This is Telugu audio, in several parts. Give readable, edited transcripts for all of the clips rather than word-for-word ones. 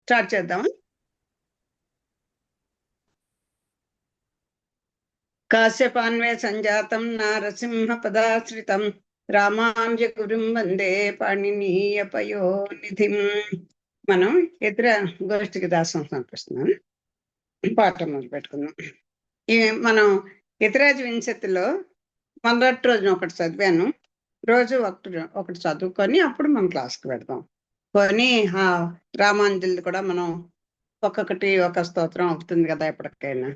స్టార్ట్ చేద్దాం. కాశ్యపాన్వే సంజాతం నారసింహ పదాశ్రితం రామాంజ గురుం వందే పాణినీయ పయోనిధిం. మనం ఇతర గోష్ఠికి దాసం సమర్పిస్తున్నాం. పాఠం మొదలు పెట్టుకుందాం. మనం ఇతరాజ వింశతిలో మొదటి రోజున ఒకటి చదివాను. రోజు ఒకటి చదువుకొని అప్పుడు మనం క్లాస్కి పెడదాం. కొని రామాంజలి కూడా మనం ఒక్కొక్కటి ఒక స్తోత్రం అవుతుంది కదా ఎప్పటికైనా.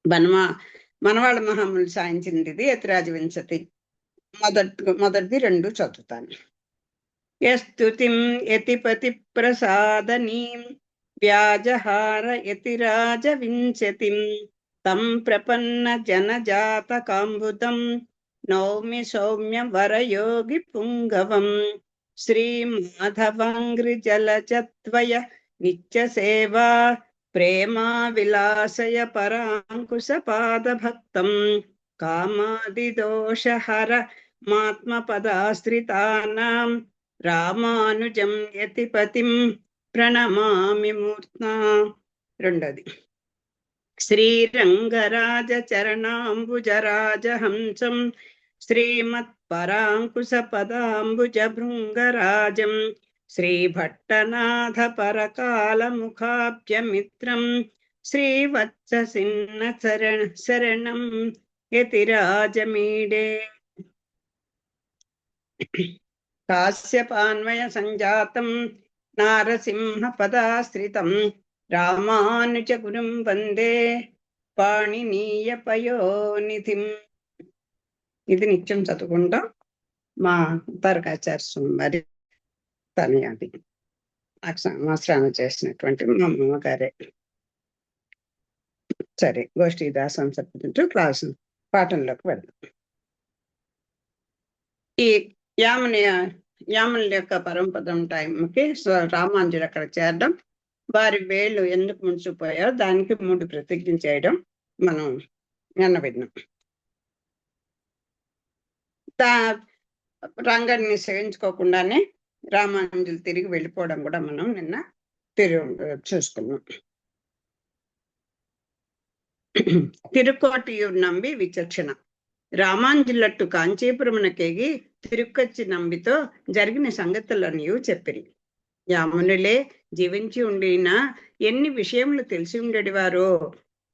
మనవాళ్ళ మహాములు సాయించింది ఇది యతిరాజ వింశతి. మొదటిది రెండు చదువుతాను. యస్తుతిం యతిపతి ప్రసాదనీం వ్యాజహార యతిరాజ వింశతిం తం ప్రపన్న జనజాత కాంబుదం నౌమి సౌమ్య వరయోగి పుంగవం శ్రీమాధవంగ్రి జలచత్వయ నిత్య సేవా ప్రేమా విలాసయ పరాంకుశ పాదభక్తం కామాదిదోషహర మాత్మపదాశ్రితానాం రామానుజం యతిపతిం ప్రణమామి మూర్త్నా. రెండోది శ్రీరంగరాజ చరణాంబుజరాజహంసం శ్రీమత్పరాంకుశ పదాంబుజ భృంగరాజం శ్రీభట్టనాథ పరకాలముఖాబ్జమిత్రం శ్రీవత్ససిన్న శరణం యతిరాజమీడే. కాశ్యపాన్వయ సంజాతం నారసింహ పదాశ్రితం రామానుజ గురుం వందే పాణినీయ పయోనిధిం. ఇది నిత్యం చదువుకుంటాం. మా తరకాచార్య మరి తనయాది ఆశ్రమం చేసినటువంటి మా అమ్మగారే. సరే, గోష్ఠీ దాసం చెప్పుకుంటూ క్లాసు పాఠంలోకి వెళ్దాం. ఈ యాముల యొక్క పరమపదం టైంకి రామాంజుడు అక్కడ చేరడం, వారి వేళ్ళు ఎందుకు ముంచిపోయారో దానికి 3 ప్రతిజ్ఞ చేయడం మనం నిన్న విన్నాం. రంగడిని సేవించుకోకుండానే రామాంజులు తిరిగి వెళ్ళిపోవడం కూడా మనం నిన్న చూసుకున్నాం. తిరుకోటియూరు నంబి విచక్షణ రామాంజులట్టు కాంచీపురమునకేగి తిరుక్కచ్చి నంబితో జరిగిన సంగతులను చెప్పిరి. యామునులే జీవించి ఉండినా ఎన్ని విషయములు తెలిసి ఉండేవారో.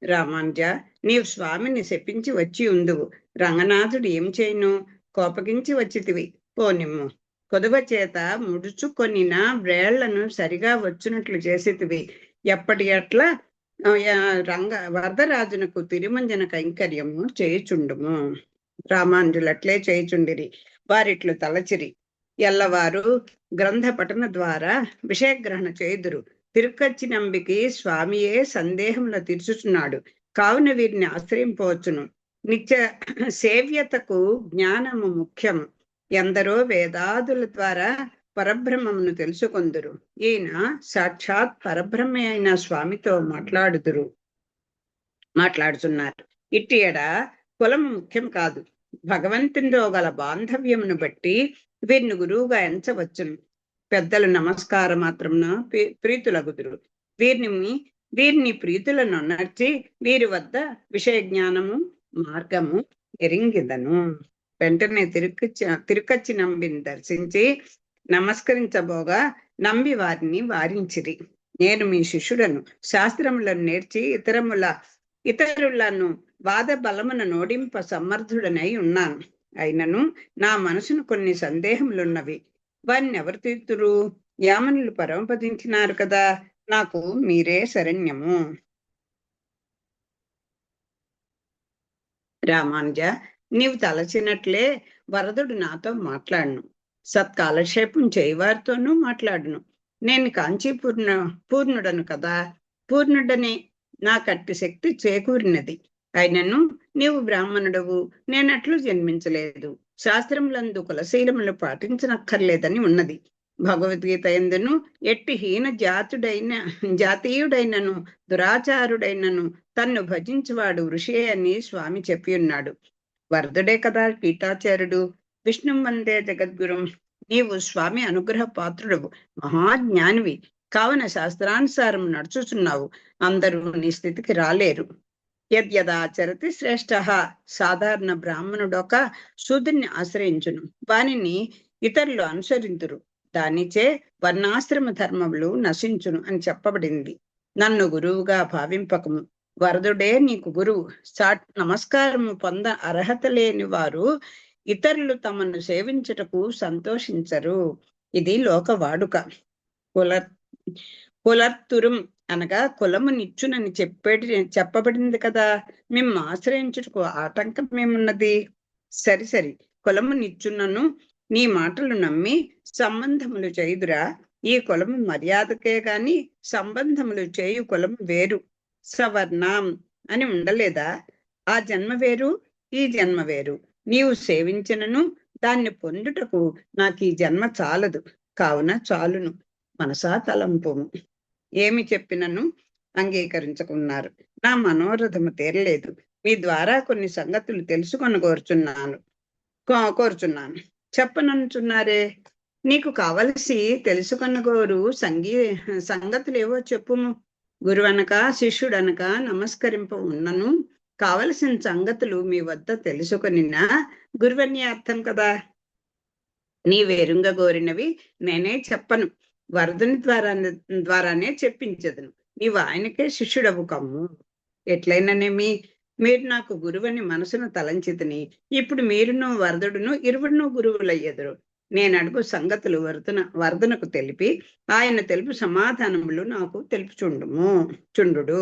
రామాంజ, నీవు స్వామిని శపించి వచ్చి ఉందువు. రంగనాథుడు ఏం చేయను కోపగించి వచ్చితివి. పోనిమ్ము కొదువ చేత ముడుచుకొనిన వ్రేళ్లను సరిగా వచ్చినట్లు చేసేటివి. ఎప్పటి అట్లా వరదరాజునకు తిరుమంజన కైంకర్యము చేయుచుండుము. రామాంజులట్లే చేయుచుండిరి. వారిట్లు తలచిరి. ఎల్లవారు గ్రంథ పఠన ద్వారా విషయగ్రహణ చేయుదురు. తిరుక్కచ్చి నంబికి స్వామియే సందేహంలో తీర్చుచున్నాడు. కావున వీరిని ఆశ్రయింపవచ్చును. నిత్య సేవ్యతకు జ్ఞానము ముఖ్యం. ఎందరో వేదాదుల ద్వారా పరబ్రహ్మమును తెలుసుకొందురు. ఈయన సాక్షాత్ పరబ్రహ్మ అయిన స్వామితో మాట్లాడుతున్నారు. ఇట్టియడ కులము ముఖ్యం కాదు. భగవంతునితో గల బాంధవ్యమును బట్టి వీరిని గురువుగా ఎంచవచ్చును. పెద్దలు నమస్కార మాత్రమున ప్రీతులగుదురు. వీరిని ప్రీతులను నర్చి వీరి వద్ద విషయ జ్ఞానము మార్గము ఎరింగిదను. వెంటనే తిరుక్కచ్చి నంబిని దర్శించి నమస్కరించబోగా నంబి వారిని వారించిరి. నేను మీ శిష్యుడను. శాస్త్రములను నేర్చి ఇతరులను వాద బలమున నోడింప సమర్థుడనై ఉన్నాను. అయినను నా మనసును కొన్ని సందేహములున్నవి. వారిని ఎవరు తీర్తురు? యామనులు పరమపదించినారు కదా, నాకు మీరే శరణ్యము. రామానుజ, నీవు తలచినట్లే వరదుడు నాతో మాట్లాడును. సత్కాలక్షేపం చేయవారితోనూ మాట్లాడును. నేను పూర్ణుడను కదా, పూర్ణుడనే నా కట్టి శక్తి చేకూరినది. అయినను నీవు బ్రాహ్మణుడవు, నేనట్లు జన్మించలేదు. శాస్త్రములందు కులశీలములు పాటించనక్కర్లేదని ఉన్నది. భగవద్గీత ఎందును ఎట్టి హీన జాతీయుడైనను దురాచారుడైనను తన్ను భజించువాడు ఋషి అని స్వామి చెప్పి ఉన్నాడు. వరదుడే కదా కీటాచార్యుడు. విష్ణు వందే జగద్గురం. నీవు స్వామి అనుగ్రహ పాత్రుడవు, మహాజ్ఞానివి. కావున శాస్త్రానుసారం నడుచుచున్నావు, అందరూ నీ స్థితికి రాలేరు. యద్యదాచరతి శ్రేష్ఠ, సాధారణ బ్రాహ్మణుడొక శూద్రుని ఆశ్రయించును, వానిని ఇతరులు అనుసరింతురు, దానిచే వర్ణాశ్రమ ధర్మములు నశించును అని చెప్పబడింది. నన్ను గురువుగా భావింపకము, వరదుడే నీకు గురువు. నమస్కారము పొంద అర్హత లేని వారు ఇతరులు తమను సేవించుటకు సంతోషించరు. ఇది లోక వాడుక. కులర్తురం అనగా కులము నిచ్చునని చెప్పబడింది కదా, మేము ఆశ్రయించుటకు ఆటంకం ఏమున్నది? సరి కులము నిచ్చునను నీ మాటలు నమ్మి సంబంధములు చేయుదురా. ఈ కులము మర్యాదకే గాని సంబంధములు చేయు కులము వేరు. సవర్ణం అని ఉండలేదా? ఆ జన్మ వేరు, ఈ జన్మ వేరు. నీవు సేవించినను దాన్ని పొందుటకు నాకు ఈ జన్మ చాలదు, కావున చాలును మనసా తలంపుము. ఏమి చెప్పినను అంగీకరించుకున్నారు. నా మనోరథము తీరలేదు, మీ ద్వారా కొన్ని సంగతులు తెలుసుకొని కోరుచున్నాను. చెప్పననుచున్నారే, నీకు కావలసి తెలుసుకొనగోరు సంగతులేవో చెప్పుము. గురువనక శిష్యుడనక నమస్కరింప ఉన్నను కావలసిన సంగతులు మీ వద్ద తెలుసుకొనినా గురువని అర్థం కదా. నీవెరుంగగోరినవి నేనే చెప్పను, వరదుని ద్వారానే చెప్పించదును. నీవు ఆయనకే శిష్యుడవు కమ్ము. ఎట్లయిననేమి, మీరు నాకు గురువని మనసును తలంచితిని, ఇప్పుడు మీరును వరదుడును ఇరువురును గురువులయ్యెదురు. నేను అడుగు సంగతులు వరదునకు తెలిపి ఆయన తెలుపు సమాధానములు నాకు చుండు.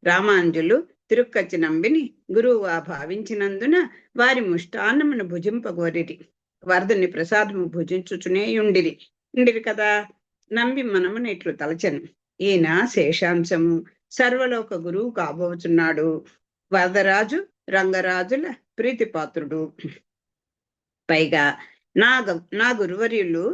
రామాంజులు తిరుక్కచ్చి నంబిని గురువుగా భావించినందున వారి ముష్టాన్నమును భుజింపగోరిరి. వరదుని ప్రసాదము భుజించుచునే ఉండిరి కదా. నంబి మనమున ఇట్లు తలచను, ఈయన శేషాంశము సర్వలోక గురువు కాబోచున్నాడు. వరదరాజు రంగరాజుల ప్రీతిపాత్రుడు. పైగా నా గురువర్యులు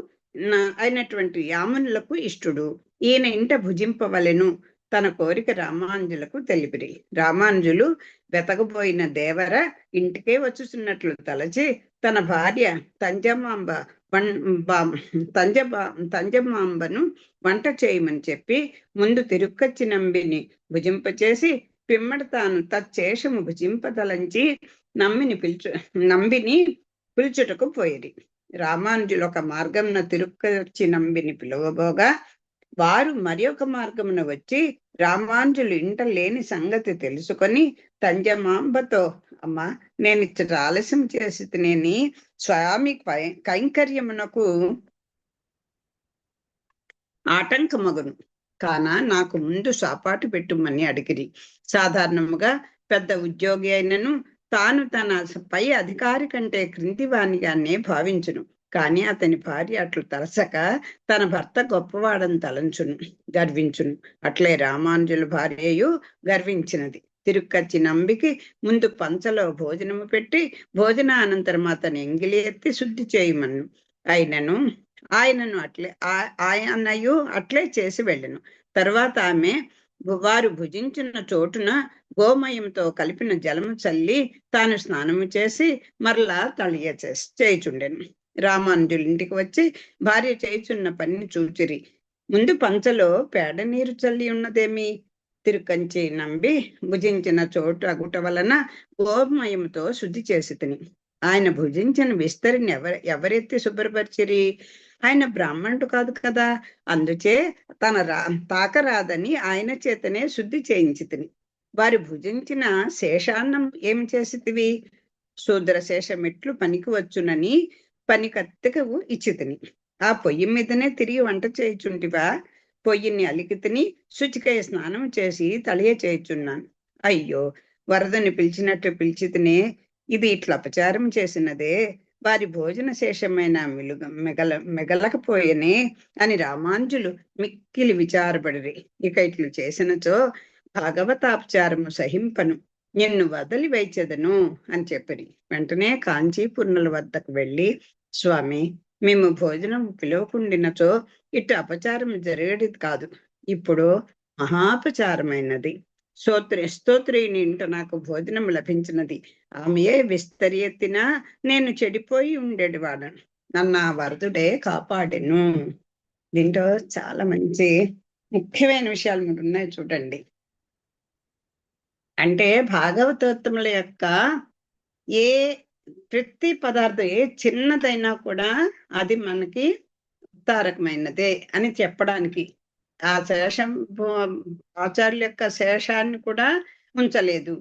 అయినటువంటి యామునులకు ఇష్టుడు. ఈయన ఇంట భుజింపవలెను తన కోరిక రామాంజులకు తెలిపిరి. రామాంజులు వెతకబోయిన దేవర ఇంటికే వచ్చుతున్నట్లు తలచి తన భార్య తంజమాంబను వంట చేయమని చెప్పి ముందు తిరుక్కచ్చి నంబిని భుజింపచేసి పిమ్మట తాను తచ్చేషము భుజింపదలంచి నంబిని పిలుచుటకు పోయిరి. రామానుజులు ఒక మార్గమున తిరుక్కచ్చి నంబిని పిలువబోగా వారు మరి ఒక మార్గమున వచ్చి రామానుజులు ఇంట లేని సంగతి తెలుసుకొని తంజమాంబతో, అమ్మా నేను ఇచ్చట ఆలస్యం చేసి తినేని స్వామి కైంకర్యమునకు ఆటంకమగును కాన నాకు ముందు సాపాటు పెట్టుమని అడిగిరి. సాధారణముగా పెద్ద ఉద్యోగి అయినను తాను తన పై అధికారి కంటే క్రింది వానిగానే భావించును. కానీ అతని భార్య అట్లు తలసక తన భర్త గొప్పవాడని గర్వించును. అట్లే రామానుజుల భార్యయు గర్వించినది. తిరుక్కచ్చి నంబికి ముందు పంచలో భోజనము పెట్టి భోజనానంతరం అతను ఎంగిలి ఎత్తి శుద్ధి చేయమను. ఆయనను అట్లే చేసి వెళ్ళను. తర్వాత ఆమె వారు భుజించిన చోటున గోమయంతో కలిపిన జలము చల్లి తాను స్నానము చేసి మరలా తళియ చేయుచుండెను. రామానుజులు ఇంటికి వచ్చి భార్య చేయుచున్న పనిని చూచిరి. ముందు పంచలో పేడ నీరు చల్లి ఉన్నదేమి? తిరుకంచి నంబి భుజించిన చోటు అగుట వలన గోమయంతో శుద్ధి చేసి తిని. ఆయన భుజించిన విస్తరిని ఎవరెత్తి శుభ్రపరిచిరి? ఆయన బ్రాహ్మణుడు కాదు కదా, అందుచే తాకరాదని ఆయన చేతనే శుద్ధి చేయించి తిని. వారు భుజించిన శేషాన్నం ఏమి చేసితివి? శూద్ర శేషమెట్లు పనికి వచ్చునని పనికత్తెకు ఇచ్చి తిని. ఆ పొయ్యి మీదనే తిరిగి వంట చేయుచుంటివా? పొయ్యిని అలికి తిని శుచికయ స్నానం చేసి తలియ చేయుచున్నాను. అయ్యో, వరదని పిలిచినట్టు పిలిచి తినే ఇది ఇట్లా అపచారం చేసినదే. వారి భోజన శేషమైన మెగలకపోయేనే అని రామాంజులు మిక్కిలి విచారపడిరి. ఇక ఇట్లు చేసినచో భాగవతాపచారము సహింపను, నిన్ను వదిలి వేచెదను అని చెప్పిరి. వెంటనే కాంచీపుర్ణుల వద్దకు వెళ్ళి, స్వామి, మేము భోజనం పిలువకుండినచో ఇటు అపచారం జరిగేది కాదు, ఇప్పుడు మహాపచారమైనది. స్తోత్రిని ఇంట నాకు భోజనం లభించినది. ఆమెయే విస్తరి ఎత్తినా నేను చెడిపోయి ఉండేటివాడను. నన్ను ఆ వరదుడే కాపాడెను. దీంట్లో చాలా మంచి ముఖ్యమైన విషయాలు 3 ఉన్నాయి చూడండి. అంటే భాగవతోత్తముల యొక్క ఏ ప్రతి పదార్థం ఏ చిన్నదైనా కూడా అది మనకి తారకమైనదే అని చెప్పడానికి ఆ శేషం ఆచార్యుల యొక్క శేషాన్ని కూడా ఉంచలేదు.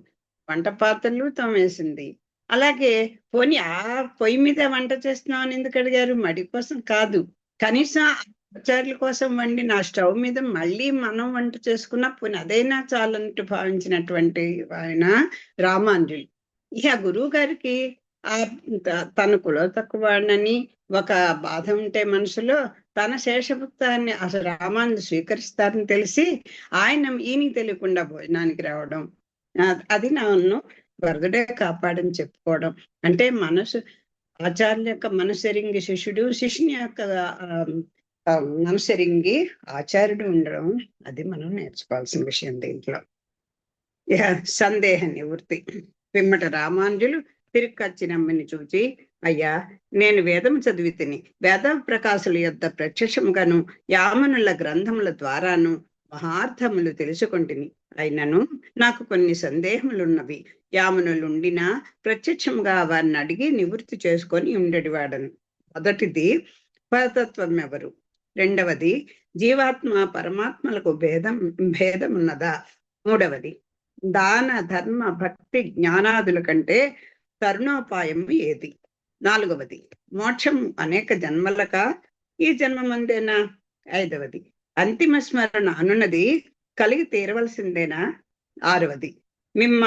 వంట పాత్రలు తోమేసింది. అలాగే పోనీ ఆ పొయ్యి మీద వంట చేస్తున్నాం అని ఎందుకు అడిగారు? మడి కోసం కాదు. కనీసం ఆచార్యుల కోసం వండిన ఆ స్టవ్ మీద మళ్ళీ మనం వంట చేసుకున్నా పోనీ అదైనా చాలంటూ భావించినటువంటి ఆయన రామానుజులు. ఇక గురువు గారికి ఆ తన కుల తక్కువని ఒక బాధ ఉంటే మనసులో తన శేషభుక్తాన్ని అసలు రామానుజు స్వీకరిస్తారని తెలిసి ఆయన ఈయనకి తెలియకుండా భోజనానికి రావడం, అది నన్ను వరదుడే కాపాడని చెప్పుకోవడం. అంటే మనసు ఆచార్యుల యొక్క మనసెరింగి శిష్యుడు, శిష్యుని యొక్క మనసెరింగి ఆచార్యుడు ఉండడం, అది మనం నేర్చుకోవాల్సిన విషయం దీంట్లో. సందేహ నివృత్తి. పిమ్మట రామానుజులు తిరుక్కచ్చినమ్మని చూచి, అయ్యా నేను వేదము చదివి తిని వేద ప్రకాశుల యొద్ద ప్రత్యక్షముగాను యామనుల గ్రంథముల ద్వారాను మహార్థములు తెలుసుకొంటిని. అయినను నాకు కొన్ని సందేహములున్నవి. యామనులుండినా ప్రత్యక్షముగా వారిని అడిగి నివృత్తి చేసుకొని ఉండేవాడను. మొదటిది పరతత్వం ఎవరు? రెండవది జీవాత్మ పరమాత్మలకు భేదమున్నదా? మూడవది దాన ధర్మ భక్తి జ్ఞానాదుల కంటే తరుణోపాయం ఏది? నాలుగవది మోక్షం అనేక జన్మలక, ఈ జన్మమందేనా? ఐదవది అంతిమ స్మరణ అనున్నది కలిగి తీరవలసిందేనా? ఆరవది మిమ్మ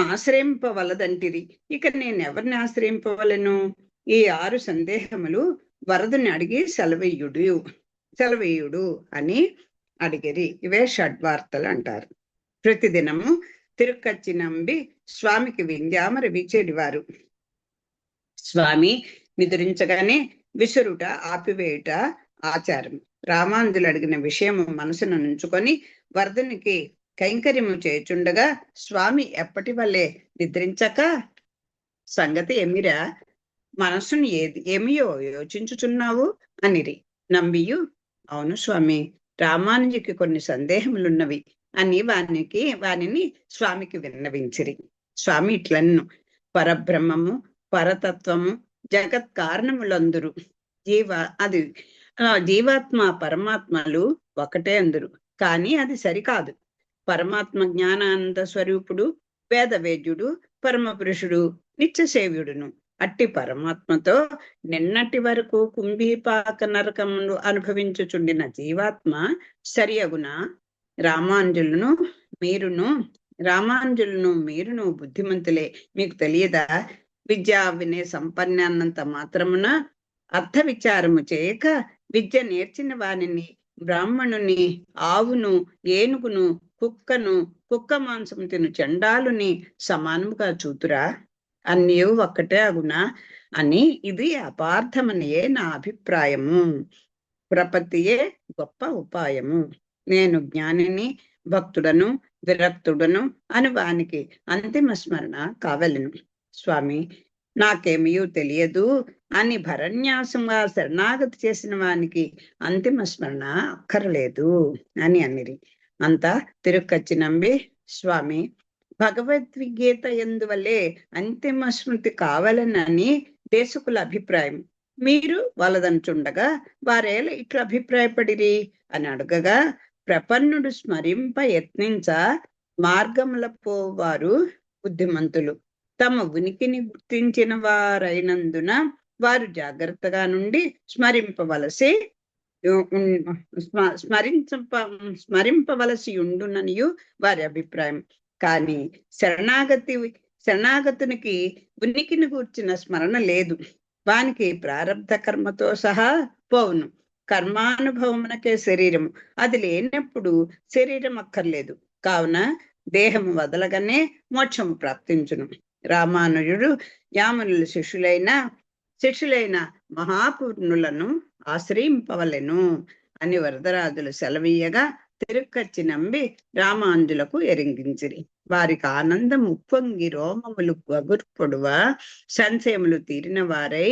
ఆశ్రయింపవలదంటిరి, ఇక నేను ఎవరిని ఆశ్రయింపవలను? ఈ 6 సందేహములు వరదుని అడిగి సెలవీయుడు అని అడిగిరి. ఇవే షడ్వార్తలు అంటారు. ప్రతిదినము తిరుక్కచ్చి నంబి స్వామికి వింధ్యామర వీచేడివారు. స్వామి నిద్రించగానే విసురుట ఆపివేయుట ఆచారం. రామానుజులు అడిగిన విషయము మనసును నుంచుకొని వరదునికి కైంకర్యము చేయుచుండగా స్వామి ఎప్పటి వల్లే నిద్రించక, సంగతి ఏమిరా, మనసును ఏమియో యోచించుచున్నావు అనిరి. నంబియు, అవును స్వామి, రామానుజుకి కొన్ని సందేహములున్నవి అని వానిని స్వామికి విన్నవించిరి. స్వామి ఇట్లన్ను, పరబ్రహ్మము పరతత్వము జగత్ కారణములందురు. జీవాత్మ పరమాత్మలు ఒకటే అందురు, కానీ అది సరికాదు. పరమాత్మ జ్ఞానానంద స్వరూపుడు, వేదవేద్యుడు, పరమపురుషుడు, నిత్యసేవ్యుడును. అట్టి పరమాత్మతో నిన్నటి వరకు కుంభీపాక నరకమును అనుభవించుచుండిన జీవాత్మ సరియగున. రామానుజులను మీరును బుద్ధిమంతులే, మీకు తెలియదా? విద్యా వినయ సంపన్నంత మాత్రమున అర్థ విచారము చేయక విద్య నేర్చిన వానిని బ్రాహ్మణుని, ఆవును, ఏనుగును, కుక్కను, కుక్క మాంసము తిను చండాలుని సమానముగా చూతురా? అన్నీ ఒక్కటే అగునా అని ఇది అపార్థమనియే నా అభిప్రాయము. ప్రపత్తియే గొప్ప ఉపాయము. నేను జ్ఞానిని, భక్తుడను, విరక్తుడను అని వానికి అంతిమ స్మరణ కావలను. స్వామి, నాకేమీ తెలియదు అని భరణ్యాసంగా శరణాగతి చేసిన వానికి అంతిమ స్మరణ అక్కర్లేదు అని అనిరి. అంతా తిరుక్కచ్చి నంబి, స్వామి, భగవద్గీత ఎందువల్లే అంతిమ స్మృతి కావాలనని దేశకుల అభిప్రాయం. మీరు వాళ్ళదనుచుండగా వారేళ ఇట్లా అభిప్రాయపడిరి అని అడగగా, ప్రపన్నుడు స్మరింప యత్నించ మార్గముల పోవారు బుద్ధిమంతులు. తమ ఉనికిని గుర్తించిన వారైనందున వారు జాగ్రత్తగా నుండి స్మరింపవలసి ఉండుననియు వారి అభిప్రాయం. కానీ శరణాగతునికి ఉనికిని గూర్చిన స్మరణ లేదు. వానికి ప్రారబ్ధ కర్మతో సహా పోవును. కర్మానుభవమునకే శరీరము, అది లేనప్పుడు శరీరం అక్కర్లేదు. కావున దేహము వదలగానే మోక్షము ప్రాప్తించును. రామానుజుడు యామునుల శిష్యులైన మహాపూర్ణులను ఆశ్రయింపవలెను అని వరదరాజులు సెలవీయగా తిరుక్కచ్చి నంబి రామానుజులకు ఎరింగించిరి. వారికి ఆనందం ఉప్పొంగి రోమములు గగుర్పొడువ సంశయములు తీరిన వారై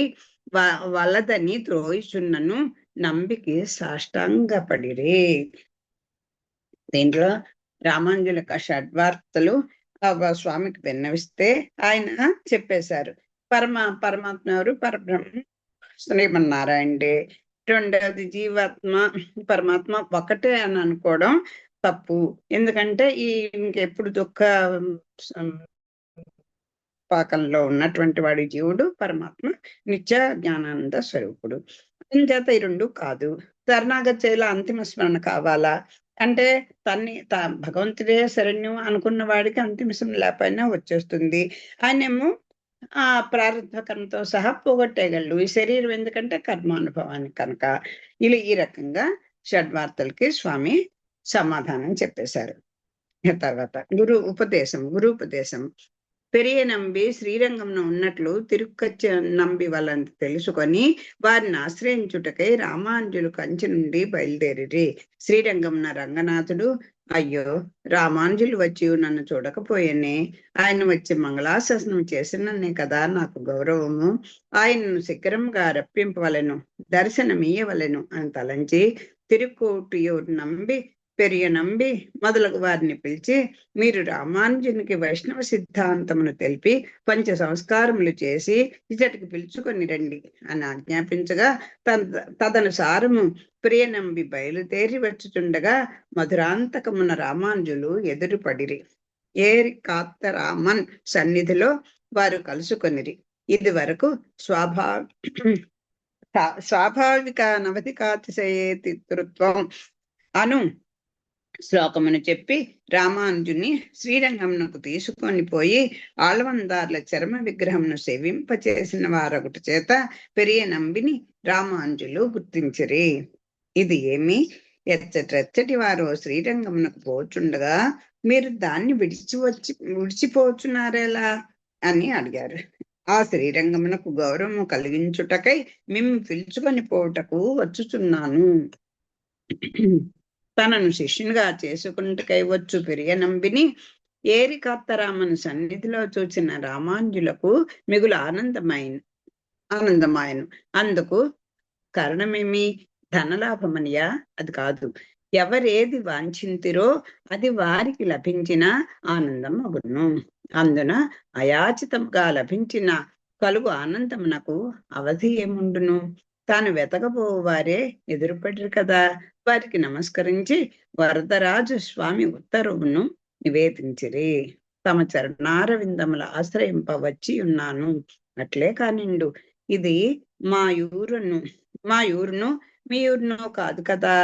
వలదని త్రోయిచున్నను నంబికి సాష్టాంగపడిరి. దీంట్లో రామానుజుల యొక్క షడ్వార్తలు స్వామికి విన్నవిస్తే ఆయన చెప్పేశారు. పరమాత్మ ఎవరు? పరబ్రహ్మ శ్రీమన్నారాయణుడే. రెండవది జీవాత్మ పరమాత్మ ఒకటే అని అనుకోవడం తప్పు. ఎందుకంటే ఇంకెప్పుడు దుఃఖ పాకంలో ఉన్నటువంటి వాడి జీవుడు, పరమాత్మ నిత్య జ్ఞానానంద స్వరూపుడు. చేత ఈ రెండు కాదు. శరణాగతిలో అంతిమ స్మరణ కావాలా అంటే భగవంతుడే శరణ్యం అనుకున్న వాడికి అంతిమ స్మరణ లేకపోయినా వచ్చేస్తుంది. ఆయనేమో ఆ ప్రారంభకంతో సహా పోగొట్టేయగలడు. ఈ శరీరం ఎందుకంటే కర్మానుభవానికి కనుక. ఇలా ఈ రకంగా షడ్వార్తలకి స్వామి సమాధానం చెప్పేశారు. తర్వాత గురు ఉపదేశం పెరియ నంబి శ్రీరంగంలో ఉన్నట్లు తిరుక్కచ్చ నంబి వాళ్ళని తెలుసుకొని వారిని ఆశ్రయించుటకై రామానుజులు కంచి నుండి బయలుదేరి. శ్రీరంగంన రంగనాథుడు, అయ్యో రామానుజులు వచ్చి నన్ను చూడకపోయేనే, ఆయన వచ్చి మంగళాశాసనం చేసిననే కదా నాకు గౌరవము, ఆయనను శిఖరంగా రప్పింపవలెను, దర్శనమీయవలెను అని తలంచి తిరుక్కోటియూరు నంబి, పెరియ నంబి మొదలగు వారిని పిలిచి, మీరు రామానుజునికి వైష్ణవ సిద్ధాంతమును తెలిపి పంచ సంస్కారములు చేసి ఇచ్చటికి పిలుచుకొని రండి అని ఆజ్ఞాపించగా తదనుసారము ప్రియ నంబి బయలుదేరి వచ్చుచుండగా మధురాంతకమున రామానుజులు ఎదురుపడిరి. ఏరి కాత్తరామన్ సన్నిధిలో వారు కలుసుకొనిరి. ఇది వరకు స్వాభావిక నవతికాతిశయేతిత్వం అను శ్లోకమును చెప్పి రామానుజుని శ్రీరంగమునకు తీసుకొని పోయి ఆళ్వందార్ల చర్మ విగ్రహమును సేవింపచేసిన వారొకటి చేత పెరియ నంబిని రామానుజులు గుర్తించిరి. ఇది ఏమి ఎచ్చటి వారు శ్రీరంగమునకు పోచుండగా మీరు దాన్ని విడిచిపోచున్నారేలా అని అడిగారు. ఆ శ్రీరంగమునకు గౌరవము కలిగించుటకై మేము పిలుచుకొని పోవుటకు వచ్చుచున్నాను. తనను శిష్యునిగా చేసుకుంటకై వచ్చు పెరియ నంబిని ఏరి కాత్తరామను సన్నిధిలో చూసిన రామానుజులకు మిగులు ఆనందమాయను. అందుకు కారణమేమి? ధనలాభమనియా? అది కాదు. ఎవరేది వాంఛింతిరో అది వారికి లభించిన ఆనందం అగును. అందున అయాచితంగా లభించిన కలుగు ఆనందమునకు అవధి ఏముండును? తాను వెతకబోవారే ఎదురుపడిరు కదా, వారికి నమస్కరించి వరదరాజు స్వామి ఉత్తర్వును నివేదించిరి. తమ చరణారవిందముల ఆశ్రయింపవచ్చి ఉన్నాను, అట్లే కానిండు. ఇది మా ఊరును మీ ఊరును కాదు కదా,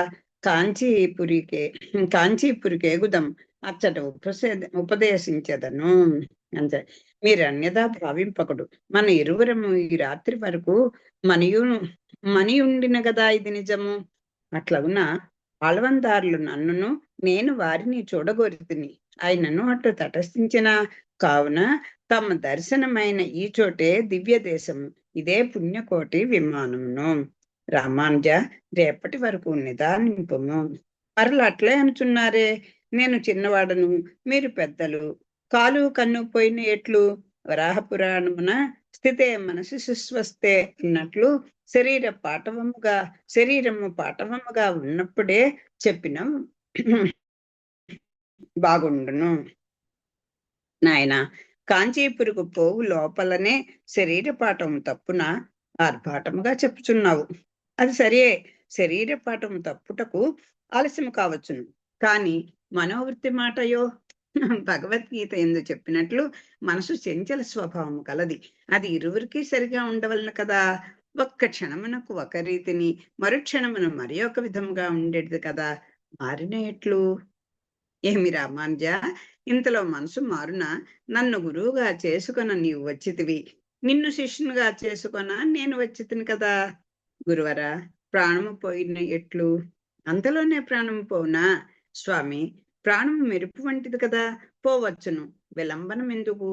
కాంచీపురికేగుదం, అచ్చట ఉపదేశించదను అంతే. మీరు అన్యదా భావింపకుడు. మన ఇరువురము ఈ రాత్రి వరకు మని ఉండిన కదా ఇది నిజము. అట్లగున ఆళ్వందారులు నన్నును నేను వారిని చూడగోరితిని, ఆయనను అట్లు తటస్థించిన కావున తమ దర్శనమైన ఈ చోటే దివ్య దేశము, ఇదే పుణ్యకోటి విమానమును. రామానుజ రేపటి వరకు నిదానింపము. మరలా అట్లే అనుచున్నారే, నేను చిన్నవాడను, మీరు పెద్దలు, కాలు కన్ను పోయిన ఎట్లు. వరాహ పురాణమున స్థితే మనసు సుస్వస్తే అన్నట్లు శరీరము పాటవముగా ఉన్నప్పుడే చెప్పిన బాగుండును. నాయన కాంచీపురకు పోవు లోపలనే శరీర పాఠము తప్పున ఆర్భాటముగా చెప్పుచున్నావు. అది సరే, శరీర పాఠము తప్పుటకు ఆలస్యం కావచ్చును, కానీ మనోవృత్తి మాటయో భగవద్గీత ఎందు చెప్పినట్లు మనసు చంచల స్వభావము కలది. అది ఇరువురికి సరిగా ఉండవలను కదా. ఒక్క క్షణమునకు ఒక రీతిని, మరుక్షణమున మరి ఒక విధముగా ఉండేది కదా. మారిన ఎట్లు? ఏమి రామానుజ, ఇంతలో మనసు మారున నన్ను గురువుగా చేసుకొన నీవు వచ్చితివి, నిన్ను శిష్యునిగా చేసుకొన నేను వచ్చితిని కదా. గురువరా, ప్రాణము పోయిన ఎట్లు? అంతలోనే ప్రాణము పోవునా? స్వామి, ప్రాణము మెరుపు వంటిది కదా, పోవచ్చును, విలంబనం ఎందుకు?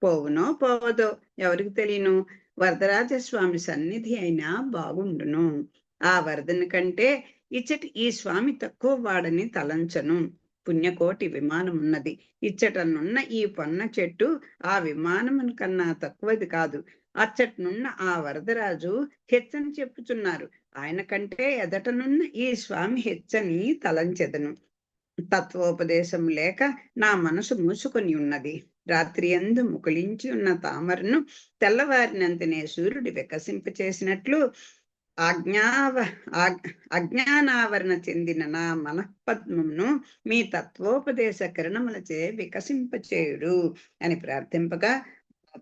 పోవునో పోవదో ఎవరికి తెలియను. వరదరాజస్వామి సన్నిధి అయినా బాగుండును. ఆ వరదని కంటే ఇచ్చటి ఈ స్వామి తక్కువ వాడని తలంచను. పుణ్యకోటి విమానం ఉన్నది, ఇచ్చటనున్న ఈ పొన్న చెట్టు ఆ విమానమున కన్నా తక్కువది కాదు. అచ్చటనున్న ఆ వరదరాజు హెచ్చని చెప్పుచున్నారు. ఆయన కంటే ఎదటనున్న ఈ స్వామి హెచ్చని తలంచెదను. తత్వోపదేశం లేక నా మనసు మూసుకొని ఉన్నది. రాత్రి యందు ముకుళించి ఉన్న తామరను తెల్లవారినంతనే సూర్యుడు వికసింపచేసినట్లు ఆజ్ఞావ అజ్ఞానావరణ చెందిన నా మనఃపద్మమును మీ తత్వోపదేశ కిరణములచే వికసింపచేయుడు అని ప్రార్థింపగా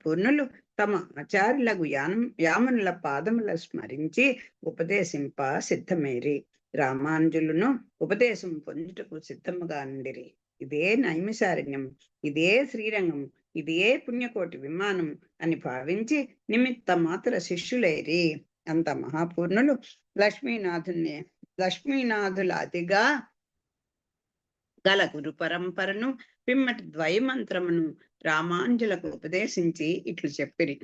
పూర్ణులు తమ ఆచార్యులకు యామునుల పాదముల స్మరించి ఉపదేశింప సిద్ధమేరి రామానుజులను ఉపదేశం పొందుటకు సిద్ధముగా నుండిరి. ఇదే నైమిసారణ్యం, ఇదే శ్రీరంగం, ఇదే పుణ్యకోటి విమానం అని భావించి నిమిత్త మాత్ర శిష్యులైరి. అంత మహాపూర్ణులు లక్ష్మీనాథుల అతిగా గల గురు పరంపరను పిమ్మటి ద్వైమంత్రమును రామానుజులకు ఉపదేశించి ఇట్లు చెప్పిరి.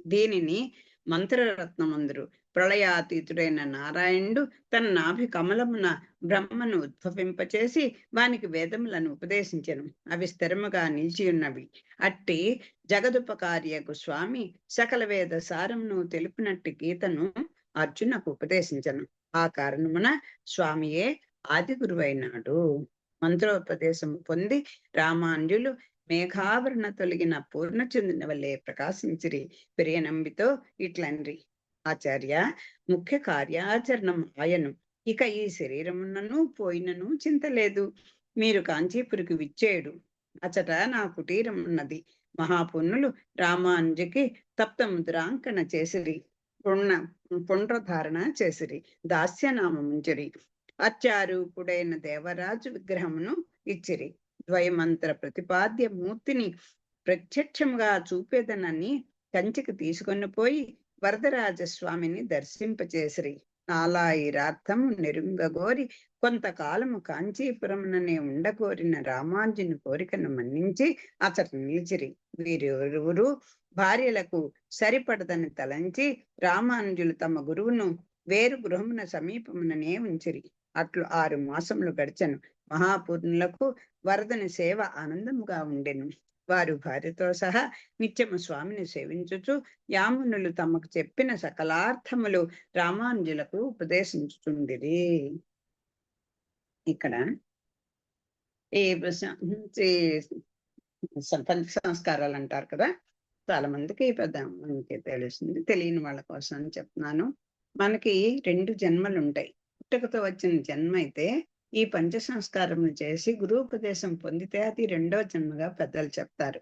దీనిని మంత్రరత్నమందురు. ప్రళయాతీతుడైన నారాయణుడు తన నాభి కమలమున బ్రహ్మను ఉద్భవింపచేసి వానికి వేదములను ఉపదేశించెను. అవి స్థిరముగా నిలిచియున్నవి. అట్టి జగదుపకార్యకు స్వామి సకల వేద సారమును తెలిపినట్టు గీతను అర్జునకు ఉపదేశించను. ఆ కారణమున స్వామియే ఆది గురువైనాడు. మంత్రోపదేశం పొంది రామానుజులు మేఘావరణ తొలగిన పూర్ణచంద్రుని వల్లే ప్రకాశించిరి. ప్రియనంబితో ఇట్లన్రి, ఆచార్య, ముఖ్య కార్యాచరణం ఆయను. ఇక ఈ శరీరమున్నను పోయినను చింతలేదు. మీరు కాంచీపురికి విచ్చేయుడు. అచట నా కుటీరం ఉన్నది. మహాపుణ్యులు రామానుజుకి తప్తముద్రాంకణ చేసిరి. పుండ్రధారణ చేసిరి. దాస్యనామముంచిరి. అత్యారూపుడైన దేవరాజు విగ్రహమును ఇచ్చిరి. ద్వయమంత్ర ప్రతిపాద్య మూర్తిని ప్రత్యక్షంగా చూపేదనని కంచికి తీసుకొని పోయి వరదరాజస్వామిని దర్శింపచేసిరి. నాలాయిరార్థము నెరుంగగోరి కొంతకాలము కాంచీపురముననే ఉండగోరిన రామానుజుని కోరికను మన్నించి అచట నిలిచిరి. వీరిరువురు భార్యలకు సరిపడదని తలంచి రామానుజులు తమ గురువును వేరు గృహమున సమీపముననే ఉంచిరి. అట్లు 6 మాసములు గడిచెను. మహాపూర్ణులకు వరదని సేవ ఆనందముగా ఉండెను. వారు భార్యతో సహా నిత్యము స్వామిని సేవించుచు యామునులు తమకు చెప్పిన సకలార్థములు రామానుజులకు ఉపదేశించుచుండిరి. ఇక్కడ ఈ పంచ సంస్కారాలు అంటారు కదా, చాలా మందికి పెద్ద మనకి తెలుస్తుంది. తెలియని వాళ్ళ కోసం అని చెప్తున్నాను. మనకి 2 జన్మలు ఉంటాయి. పుట్టుకతో వచ్చిన జన్మ అయితే ఈ పంచ సంస్కారములు చేసి గురూపదేశం పొందితే అది 2వ జన్మగా పెద్దలు చెప్తారు.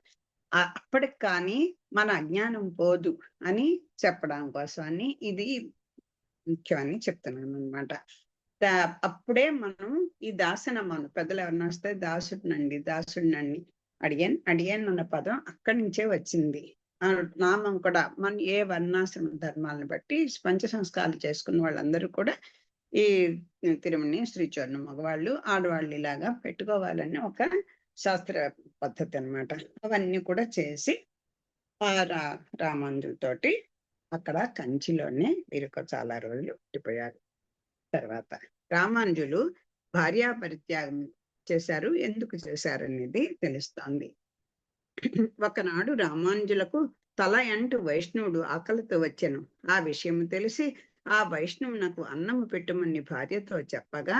అప్పటికి కానీ మన అజ్ఞానం పోదు అని చెప్పడం కోసమని ఇది ముఖ్యమని చెప్తున్నాను అనమాట. అప్పుడే మనం ఈ దాసనమ్మను పెద్దలు ఎవరిన వస్తే దాసుడినండి అడియన్ అన్న పదం అక్కడి నుంచే వచ్చింది. నామం కూడా మన ఏ వర్ణాశ్రమ ధర్మాలను బట్టి పంచ సంస్కారాలు చేసుకున్న వాళ్ళందరూ కూడా ఈ తిరుమని శ్రీచూర్ణ మగవాళ్ళు ఆడవాళ్ళు ఇలాగా పెట్టుకోవాలని ఒక శాస్త్ర పద్ధతి అన్నమాట. అవన్నీ కూడా చేసి రామానుజులతోటి అక్కడ కంచిలోనే వీరు చాలా రోజులు ఉండిపోయారు. తర్వాత రామానుజులు భార్యా పరిత్యాగం చేశారు. ఎందుకు చేశారు అనేది తెలుస్తోంది. ఒకనాడు రామానుజులకు తల అంటూ వైష్ణవుడు ఆకలితో వచ్చెను. ఆ విషయం తెలిసి ఆ వైష్ణవునకు అన్నము పెట్టుమని భార్యతో చెప్పగా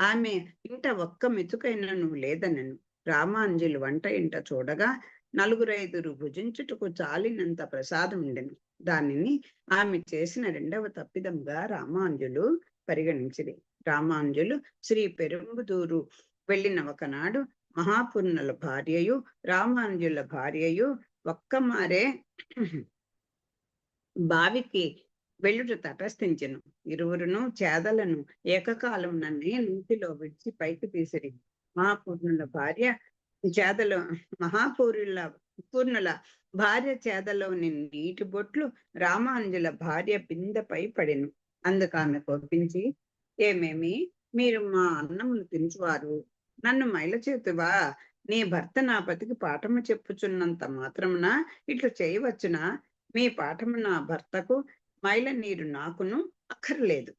ఆమె ఇంట ఒక్క మెతుకైనను లేదనను. రామానుజులు వంట ఇంట చూడగా 4-5 భుజించుటకు చాలినంత ప్రసాదం ఉండెను. దానిని ఆమె చేసిన 2వ తప్పిదంగా రామానుజులు పరిగణించిరి. రామానుజులు శ్రీ పెరుంబుదూరు వెళ్ళిన ఒకనాడు మహాపూర్ణుల భార్యయు రామానుజుల భార్యయు ఒక్కమారే బావికి వెళ్ళుట తటస్థించెను. ఇరువురును చేదలను ఏకకాలముననే నూతిలో విడిచి పైకి తీసిరి. మహాపూర్ణుల భార్య పూర్ణుల భార్య చేదలోని నీటి బొట్లు రామానుజుల భార్య బిందెపై పడెను. అందుకు ఆమె కోపించి, ఏమేమి మీరు మా అన్నములు తించువారు, నన్ను మైలచేతువా? నీ భర్త నా పతికి పాఠము చెప్పుచున్నంత మాత్రమున ఇట్లు చేయవచ్చునా? మీ పాఠము నా భర్తకు, మైల నీరు నాకును అక్కర్లేదు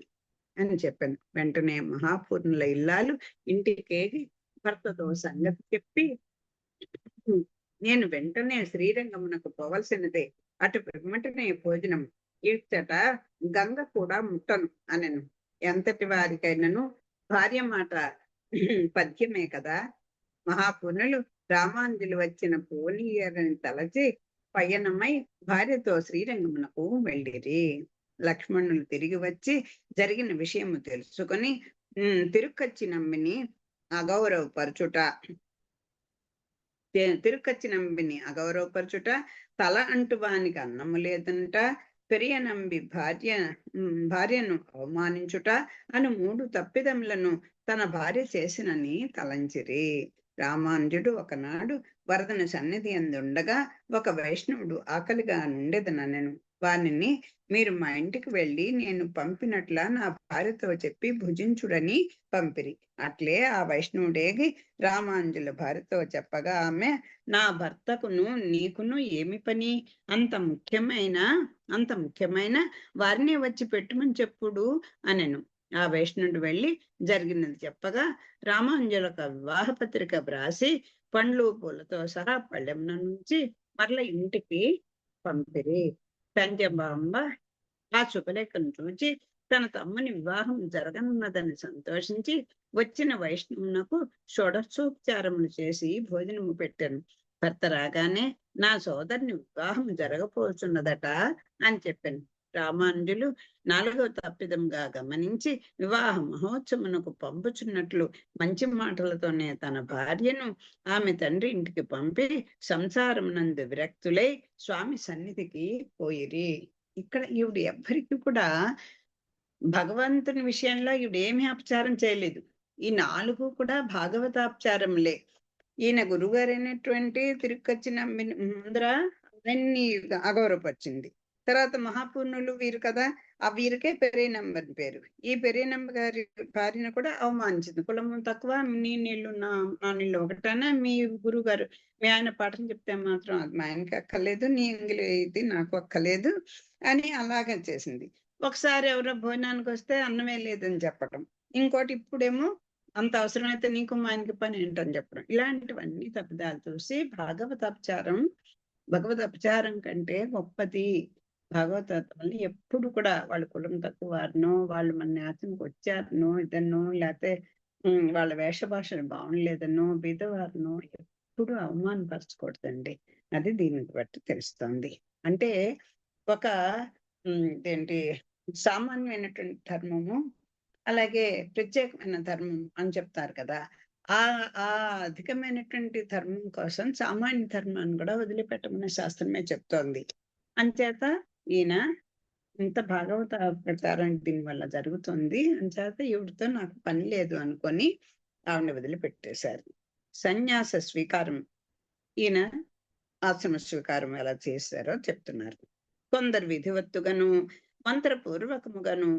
అని చెప్పాను. వెంటనే మహాపూర్ణుల ఇల్లాలు ఇంటికేగి భర్తతో సంగతి చెప్పి నేను వెంటనే శ్రీరంగమునకు పోవలసినదే. అటు పిమ్మటనే భోజనం ఇచ్చట గంగ కూడా ముట్టను అనెను. ఎంతటి వారికైనను భార్య మాట పద్యమే కదా. మహాపుణులు రామాంజులు వచ్చిన పోనీయరని తలచి పయనమై భార్యతో శ్రీరంగమునకు వెళ్ళిరి. లక్ష్మణులు తిరిగి వచ్చి జరిగిన విషయము తెలుసుకొని తిరుక్కచ్చి నమ్మిని అగౌరవపరచుట అగౌరవపరచుట, తల అంటు వానికి అన్నము లేదంట, పెరియ నంబి భార్యను అవమానించుట అను 3 తప్పిదములను తన భార్య చేసినని తలంచిరి. రామానుజుడు ఒకనాడు వరదన సన్నిధి అందుండగా ఒక వైష్ణవుడు ఆకలిగా నుండెదనెను. వానిని మీరు మా ఇంటికి వెళ్ళి నేను పంపినట్ల నా భార్యతో చెప్పి భుజించుడని పంపిరి. అట్లే ఆ వైష్ణవుడేగి రామానుజుల భార్యతో చెప్పగా ఆమె, నా భర్తకును నీకును ఏమి పని? అంత ముఖ్యమైన వారిని వచ్చి పెట్టుమని చెప్పుడు అనెను. ఆ వైష్ణవుడు వెళ్ళి జరిగినది చెప్పగా రామానుజులకు వివాహ పత్రిక వ్రాసి పండ్లు పూలతో సహా పళ్ళెంన నుంచి మరల ఇంటికి పంపిరి. పంచబాంబ ఆ శుభలేఖను చూచి తన తమ్ముని వివాహం జరగనున్నదని సంతోషించి వచ్చిన వైష్ణవునకు షోడశోపచారములు చేసి భోజనము పెట్టాను. భర్త రాగానే నా సోదరుని వివాహం జరగపోతున్నదట అని చెప్పాను. రామానుజులు 4వ తప్పిదంగా గమనించి వివాహ మహోత్సవమునకు పంపుచున్నట్లు మంచి మాటలతోనే తన భార్యను ఆమె తండ్రి ఇంటికి పంపి సంసారమునందు విరక్తులై స్వామి సన్నిధికి పోయిరి. ఇక్కడ ఈవిడ ఎవ్వరికి కూడా భగవంతుని విషయంలో ఈవిడేమీ అపచారం చేయలేదు. ఈ 4 కూడా భాగవతాపచారములే. ఈయన గురుగారైనటువంటి తిరుక్కచ్చిన ముందర అవన్నీ అగౌరవపరిచింది. తర్వాత మహాపూర్ణులు వీరు కదా, ఆ వీరికే పెరేనంబర్ పేరు. ఈ పెరేనంబ గారి భార్యను కూడా అవమానించింది. కులము తక్కువ, నీ నీళ్ళు నా నీళ్ళు ఒకటనే, మీ గురువు గారు మీ ఆయన పాఠం చెప్తే మాత్రం అది మా ఆయనకి అక్కర్లేదు, నీ ఎంగిలి ఇది నాకు అక్కర్లేదు అని అలాగే చేసింది. ఒకసారి ఎవరో భోజనానికి వస్తే అన్నమే లేదని చెప్పటం, ఇంకోటి ఇప్పుడేమో అంత అవసరమైతే నీకు మా ఆయనకి పని ఏంటని చెప్పడం. ఇలాంటివన్నీ తప్పిదాలు చూసి భగవద్ అపచారం కంటే గొప్పది. భాగవతాన్ని ఎప్పుడు కూడా వాళ్ళ కులం తక్కువ వారినో, వాళ్ళు మన నేతనికి వచ్చారనో, ఇదన్నో, లేకపోతే వాళ్ళ వేష భాషలు బాగుండలేదనో, బీదవారినో ఎప్పుడు అవమానపరచకూడదండి. అది దీనికి బట్టి తెలుస్తుంది. అంటే ఒక ఏంటి సామాన్యమైనటువంటి ధర్మము, అలాగే ప్రత్యేకమైన ధర్మం అని చెప్తారు కదా. ఆ అధికమైనటువంటి ధర్మం కోసం సామాన్య ధర్మాన్ని కూడా వదిలిపెట్టమని శాస్త్రమే చెప్తోంది. అంచేత ఈయన ఇంత భాగవత ప్రచారం దీని వల్ల జరుగుతుంది, అంచేత ఈవిడితో నాకు పని లేదు అనుకొని ఆవిడని వదిలిపెట్టేశారు. సన్యాస స్వీకారం, ఈయన ఆశ్రమ స్వీకారం ఎలా చేశారో చెప్తున్నారు. కొందరు విధివత్తుగాను మంత్రపూర్వకముగాను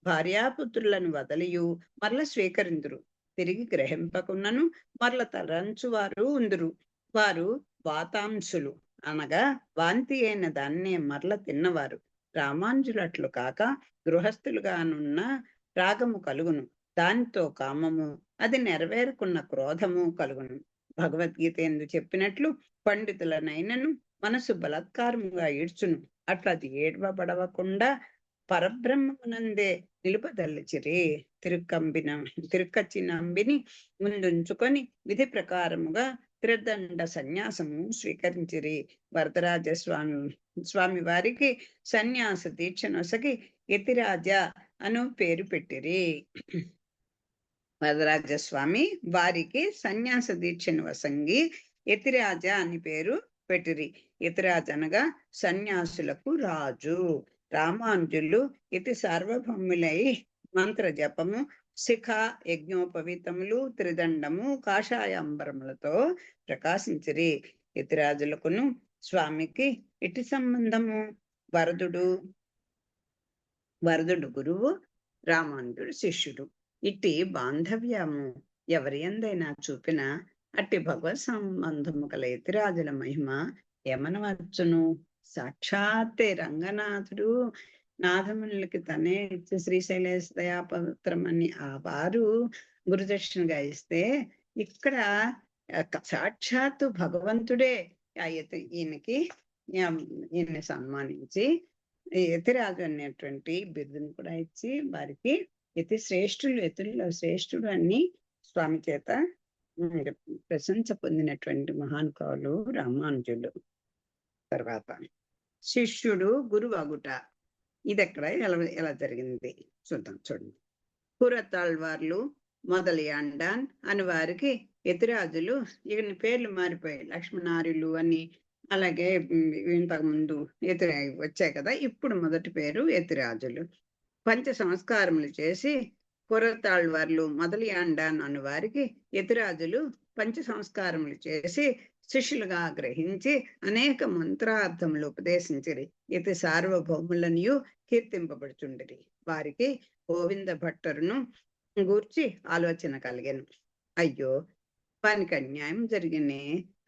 భార్యాపుత్రులను వదలియు మరల స్వీకరిందురు. తిరిగి గ్రహింపకున్నను మరల తలంచువారు ఉందురు. వారు వాతాంశులు, అనగా వాంతి అయిన దాన్నే మరల తిన్నవారు. రామానుజులట్లు కాక గృహస్థులుగానున్న రాగము కలుగును, దానితో కామము, అది నెరవేరుకున్న క్రోధము కలుగును. భగవద్గీత ఎందు చెప్పినట్లు పండితులనైనను మనసు బలత్కారముగా ఈడ్చును. అట్లది ఏడ్వబడవకుండా పరబ్రహ్మమునందే నిలుపదల్చిరి. తిరుక్కచ్చి నంబిని ముందుంచుకొని విధి ప్రకారముగా త్రిదండ సన్యాసము స్వీకరించిరి. వరదరాజ స్వామి వారికి సన్యాస దీక్షనొసగి యతిరాజ అను పేరు పెట్టిరి. వరదరాజస్వామి వారికి సన్యాస దీక్షను వసంగి యతిరాజ అని పేరు పెట్టిరి. యతిరాజ అనగా సన్యాసులకు రాజు. రామానుజులు యతి సార్వభౌములై మంత్ర జపము, శిఖ యజ్ఞోపవీతములు, త్రిదండము, కాషాయాంబరములతో ప్రకాశించిరి. యతిరాజులకును స్వామికి ఇటు సంబంధము? వరదుడు గురువు, రామానుజుడు శిష్యుడు. ఇట్టి బాంధవ్యము ఎవరి ఎందైనా చూపిన అట్టి భగవత్ సంబంధము గల యతిరాజుల మహిమ ఏమనవచ్చును? సాక్షాత్తే రంగనాథుడు నాథమునులకి తనే ఇచ్చే శ్రీశైలేశ దయాపత్రం అని ఆ వారు గురుదక్షిణగా ఇస్తే, ఇక్కడ సాక్షాత్తు భగవంతుడే ఈయనకి ఈయన్ని సన్మానించి యతిరాజు అనేటువంటి బిరుదును కూడా ఇచ్చి వారికి యతుల్లో శ్రేష్ఠుడు అని స్వామి చేత ప్రశంస పొందినటువంటి మహానుభావులు రామానుజులు. తర్వాత శిష్యుడు గురువు అగుట. ఇది ఎక్కడ ఎలా జరిగింది చూద్దాం. చూడండి. పురతాళ్వార్లు మొదలయాండాన్ అని వారికి యతిరాజులు, ఇక పేర్లు మారిపోయాయి, లక్ష్మణార్యులు అని, అలాగే ఇంతకు ముందు వచ్చాయి కదా. ఇప్పుడు మొదటి పేరు యతిరాజులు. పంచ సంస్కారములు చేసి పురతాళ్వార్లు మొదలయాండాన్ అని వారికి యతిరాజులు పంచ సంస్కారములు చేసి శిష్యులుగా గ్రహించి అనేక మంత్రార్థములు ఉపదేశించిరి. యతి సార్వభౌములనియు కీర్తింపబడుచుండిరి. వారికి గోవింద భట్టరును గూర్చి ఆలోచన కలిగెను. అయ్యో, వానికి అన్యాయం జరిగినే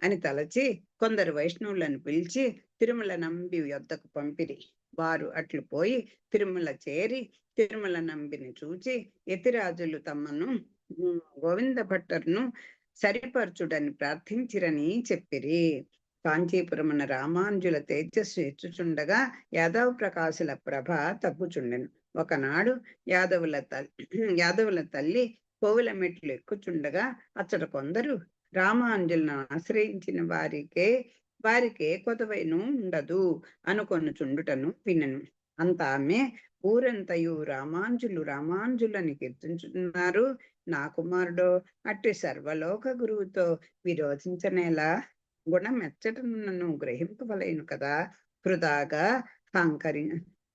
అని తలచి కొందరు వైష్ణవులను పిలిచి తిరుమల నంబి యొద్దకు పంపిరి. వారు అట్లు పోయి తిరుమల చేరి తిరుమల నంబిని చూచి యతిరాజులు తమను గోవింద భట్టరును సరిపరచుడని ప్రార్థించిరని చెప్పిరి. కాంచీపురమున రామానుజుల తేజస్సు ఎచ్చుచుండగా యాదవ ప్రకాశుల ప్రభ తగ్గుచుండెను. ఒకనాడు యాదవుల తల్లి కోవిల మెట్లు ఎక్కుచుండగా అచ్చట కొందరు రామానుజులను ఆశ్రయించిన వారికే కొదవైను ఉండదు అనుకొనుచుండుటను వినెను. అంత ఆమె ఊరంతయు రామానుజులని కీర్తించుతున్నారు. నా కుమారుడో అట్టి సర్వలోక గురువుతో విరోధించనేలా, గుణమెచ్చటను గ్రహింపవలేను కదా, వృధాగా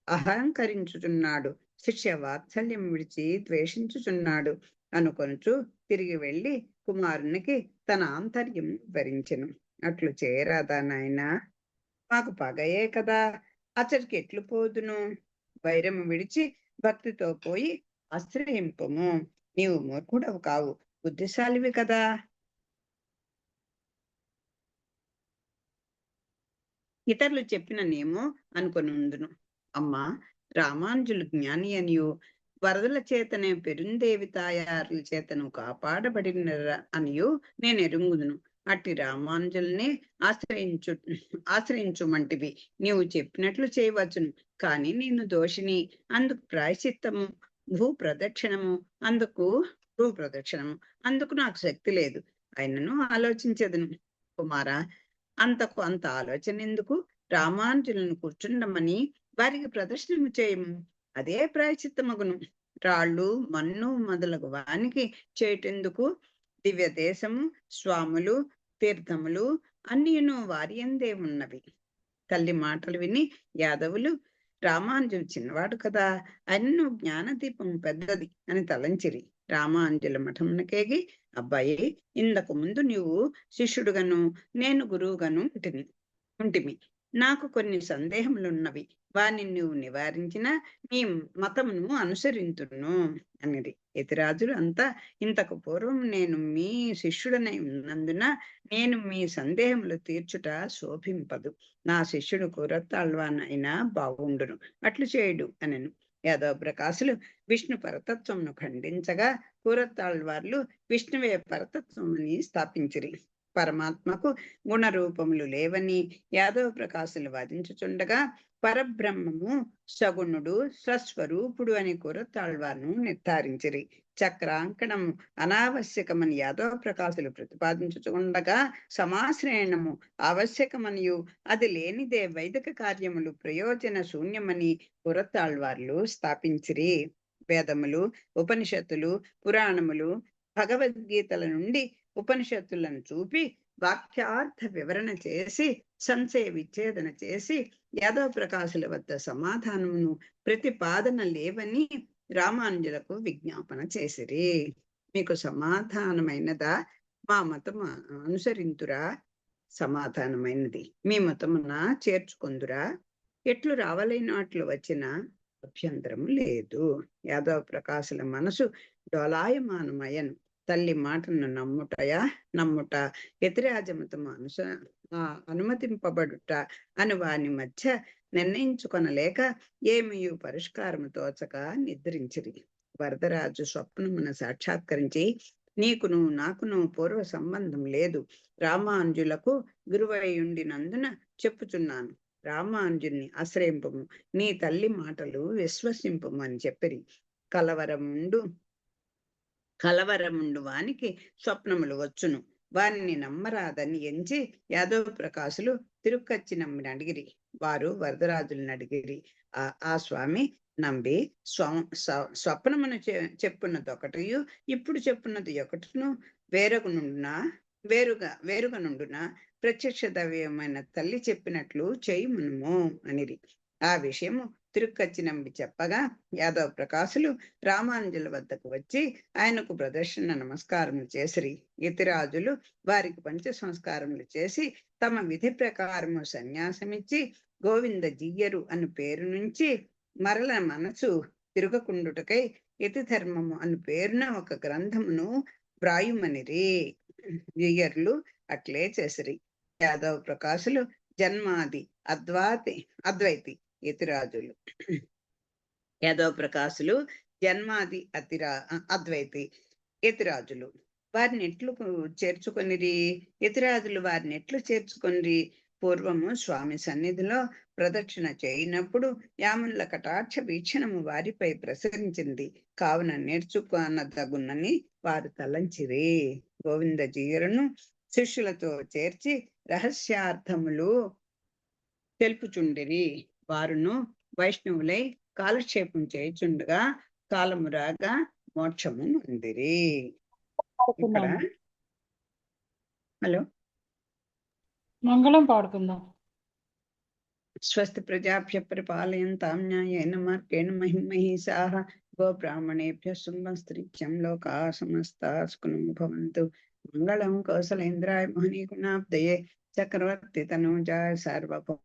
అహంకరించుచున్నాడు, శిష్య వాత్సల్యం విడిచి ద్వేషించుచున్నాడు అనుకొనుచు తిరిగి వెళ్ళి కుమారునికి తన ఆంతర్యం భరించెను. అట్లు చేయరాదా నాయనా, మాకు పగయే కదా, అతడికి ఎట్లు పోదును? వైరము విడిచి భక్తితో పోయి ఆశ్రయింపము. నీవు మూర్ఖుడవు కావు, బుద్ధిశాలివి కదా. ఇతరులు చెప్పిననేమో అనుకొనుందును. అమ్మా, రామానుజులు జ్ఞాని అనియు వరదల చేతనే పెరుందేవి తాయారుల చేతను కాపాడబడిన అనియు నేను ఎరుగుదును. అట్టి రామానుజుల్ని ఆశ్రయించుమంటివి. నీవు చెప్పినట్లు చేయవచ్చును, కానీ నేను దోషిని, అందుకు ప్రాయశ్చిత్తము భూప్రదక్షిణము అందుకు నాకు శక్తి లేదు. ఆయనను ఆలోచించదును. కుమారా, అంత ఆలోచన ఎందుకు? రామానుజులను కూర్చుండమని వారికి ప్రదర్శనము చేయము, అదే ప్రాయశ్చిత్తమగును. రాళ్ళు మన్ను మొదలగు వానికి చేయటెందుకు? దివ్య దేశము, స్వాములు, తీర్థములు అన్నీను వారి యందే ఉన్నవి. తల్లి మాటలు విని యాదవులు, రామానుజులు చిన్నవాడు కదా, అన్ను జ్ఞానదీపం పెద్దది అని తలంచిరి. రామానుజుల మఠమునకేగి, అబ్బాయి, ఇంతకు ముందు నీవు శిష్యుడుగాను నేను గురువుగాను ఉంటిమి. నాకు కొన్ని సందేహములున్నవి, వాని నువ్వు నివారించిన నీ మతమును అనుసరింతును అనిది. యతిరాజులు అంతా, ఇంతకు పూర్వం నేను మీ శిష్యుడనై ఉన్నందున నేను మీ సందేహములు తీర్చుట శోభింపదు. నా శిష్యుడు కూరతాళ్వానైనా బాగుండును, అట్లు చేయుడు అనెను. యాదవ ప్రకాశులు విష్ణు పరతత్వమును ఖండించగా కూరతాళ్వార్లు విష్ణువే పరతత్వం అని స్థాపించిరి. పరమాత్మకు గుణరూపములు లేవని యాదవ ప్రకాశులు వాదించుచుండగా పరబ్రహ్మము సగుణుడు స్వస్వరూపుడు అని కూరతాళ్వార్ను నిర్ధారించిరి. చక్రాంకణము అనావశ్యకమని యాదవ ప్రకాశులు ప్రతిపాదించుచుండగా సమాశ్రయణము ఆవశ్యకమనియు అది లేనిదే వైదిక కార్యములు ప్రయోజన శూన్యమని కూరతాళ్వార్లు స్థాపించిరి. వేదములు, ఉపనిషత్తులు, పురాణములు, భగవద్గీతల నుండి ఉపనిషత్తులను చూపి వాక్యార్థ వివరణ చేసి సంశయ విచ్ఛేదన చేసి యాదవ ప్రకాశుల వద్ద సమాధానమును ప్రతిపాదన లేవని రామానుజులకు విజ్ఞాపన చేసిరి. మీకు సమాధానమైనదా? మా మతము అనుసరింతురా? సమాధానమైనది. మీ మతమున చేర్చుకొందురా? ఎట్లు రావలైనట్లు వచ్చిన అభ్యంతరము లేదు. యాదవ ప్రకాశుల మనసు డోలాయమానమయను. తల్లి మాటను నమ్ముట యతిరాజమతము అనుమతింపబడుట అని వాని మధ్య నిర్ణయించుకొనలేక ఏమియు పరిష్కారము తోచక నిద్రించిరి. వరదరాజు స్వప్నమున సాక్షాత్కరించి, నీకును నాకును పూర్వ సంబంధం లేదు. రామానుజులకు గురువై ఉండినందున చెప్పుచున్నాను. రామానుజుని ఆశ్రయింపము, నీ తల్లి మాటలు విశ్వసింపము అని చెప్పిరి. కలవరముండు వానికి స్వప్నములు వచ్చును, వారిని నమ్మరాదని ఎంచి యాదవ ప్రకాశులు తిరుక్కచ్చి అడిగిరి. వారు వరదరాజులను అడిగిరి. ఆ స్వామి నంబి స్వప్నమును చెప్పున్నది ఒకటియు, ఇప్పుడు చెప్పున్నది ఒకటిను వేరుగా నుండున ప్రత్యక్ష దైవమైన తల్లి చెప్పినట్లు చేయుమును అనిరి. ఆ విషయము తిరుక్కచ్చి చెప్పగా యాదవ ప్రకాశులు రామానుజుల వద్దకు వచ్చి ఆయనకు ప్రదర్శన నమస్కారములు చేసిరి. యతిరాజులు వారికి పంచ సంస్కారములు చేసి తమ విధి ప్రకారము సన్యాసమిచ్చి గోవింద జీయరు అను పేరు నుంచి మరల మనసు తిరగకుండుటకై యతి ధర్మము అను పేరున ఒక గ్రంథమును వ్రాయుమనిరి. జీయర్లు అట్లే చేసిరి. యాదవ ప్రకాశులు జన్మాది అద్వైతి యతిరాజులు. యాదవ ప్రకాశులు జన్మాది అద్వైతి యతిరాజులు వారిని ఎట్లు చేర్చుకొనిరి? యతిరాజులు వారిని ఎట్లు చేర్చుకొనిరి? పూర్వము స్వామి సన్నిధిలో ప్రదక్షిణ చేయనప్పుడు యామునుల కటాక్ష వీక్షణము వారిపై ప్రసరించింది. కావున నేర్చుకొనదగునని వారు తలంచిరి. గోవింద జీయరును శిష్యులతో చేర్చి రహస్యార్థములు తెలుపుచుండిరి. వారును వైష్ణవులై కాలక్షేపం చేయుచుండగా కాలము రాగా మోక్షము పొందిరి. ఇక్కడ హలో మంగళం పాడుకుందాం. స్వస్తి ప్రజాభ్య పరిపాలయంతాం న్యాయేన మార్గేణ మహిమహీసాః గోబ్రాహ్మణేభ్యః శుభమస్తు లోకాః సమస్తాః సుఖినో భవంతు. మంగళం కౌసలేంద్రాయ మహనీయ గుణాబ్దయే చక్రవర్తి తనూజాయ సార్వభౌమ